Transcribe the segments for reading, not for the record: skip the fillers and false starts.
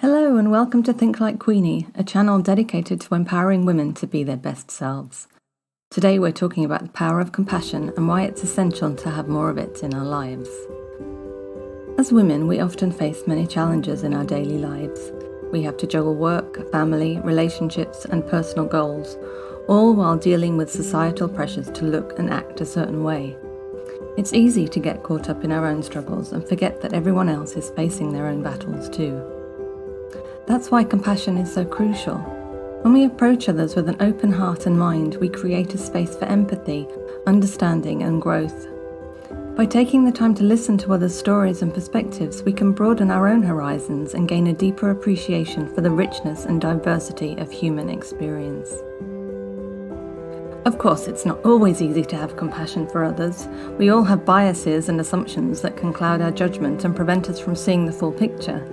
Hello and welcome to Think Like Queenie, a channel dedicated to empowering women to be their best selves. Today we're talking about the power of compassion and why it's essential to have more of it in our lives. As women, we often face many challenges in our daily lives. We have to juggle work, family, relationships and personal goals, all while dealing with societal pressures to look and act a certain way. It's easy to get caught up in our own struggles and forget that everyone else is facing their own battles too. That's why compassion is so crucial. When we approach others with an open heart and mind, we create a space for empathy, understanding and growth. By taking the time to listen to others' stories and perspectives, we can broaden our own horizons and gain a deeper appreciation for the richness and diversity of human experience. Of course, it's not always easy to have compassion for others. We all have biases and assumptions that can cloud our judgment and prevent us from seeing the full picture.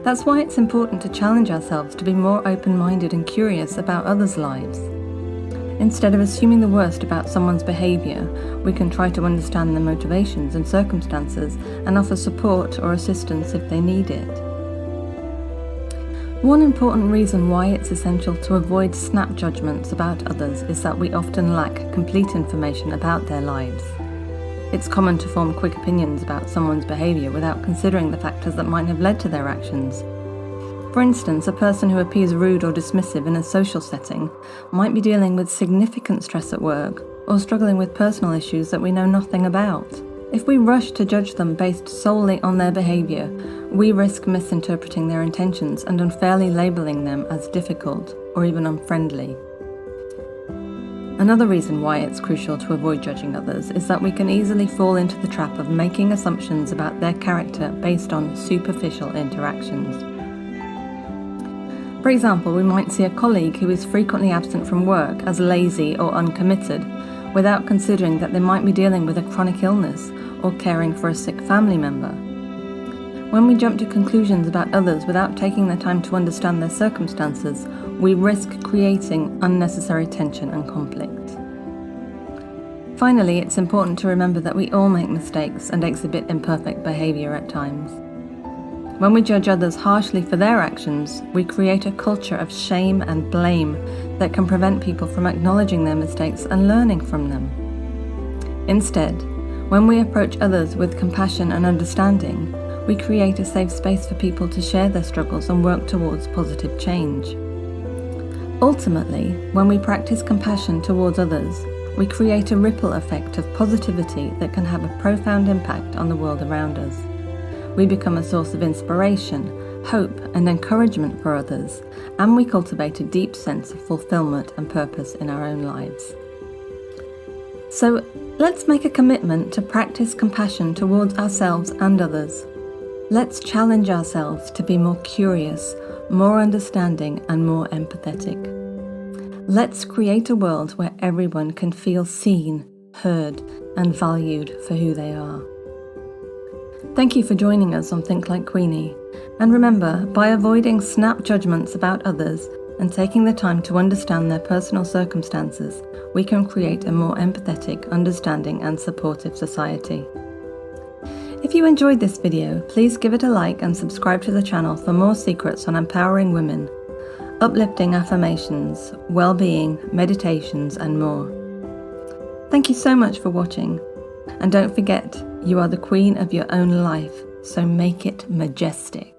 That's why it's important to challenge ourselves to be more open-minded and curious about others' lives. Instead of assuming the worst about someone's behaviour, we can try to understand their motivations and circumstances and offer support or assistance if they need it. One important reason why it's essential to avoid snap judgments about others is that we often lack complete information about their lives. It's common to form quick opinions about someone's behaviour without considering the factors that might have led to their actions. For instance, a person who appears rude or dismissive in a social setting might be dealing with significant stress at work or struggling with personal issues that we know nothing about. If we rush to judge them based solely on their behaviour, we risk misinterpreting their intentions and unfairly labelling them as difficult or even unfriendly. Another reason why it's crucial to avoid judging others is that we can easily fall into the trap of making assumptions about their character based on superficial interactions. For example, we might see a colleague who is frequently absent from work as lazy or uncommitted, without considering that they might be dealing with a chronic illness or caring for a sick family member. When we jump to conclusions about others without taking the time to understand their circumstances, we risk creating unnecessary tension and conflict. Finally, it's important to remember that we all make mistakes and exhibit imperfect behaviour at times. When we judge others harshly for their actions, we create a culture of shame and blame that can prevent people from acknowledging their mistakes and learning from them. Instead, when we approach others with compassion and understanding, we create a safe space for people to share their struggles and work towards positive change. Ultimately, when we practice compassion towards others, we create a ripple effect of positivity that can have a profound impact on the world around us. We become a source of inspiration, hope, and encouragement for others, and we cultivate a deep sense of fulfillment and purpose in our own lives. So, let's make a commitment to practice compassion towards ourselves and others. Let's challenge ourselves to be more curious, more understanding, and more empathetic. Let's create a world where everyone can feel seen, heard, and valued for who they are. Thank you for joining us on Think Like Queenie. And remember, by avoiding snap judgments about others and taking the time to understand their personal circumstances, we can create a more empathetic, understanding, and supportive society. If you enjoyed this video, please give it a like and subscribe to the channel for more secrets on empowering women, uplifting affirmations, well-being, meditations, and more. Thank you so much for watching. And don't forget, you are the queen of your own life, so make it majestic.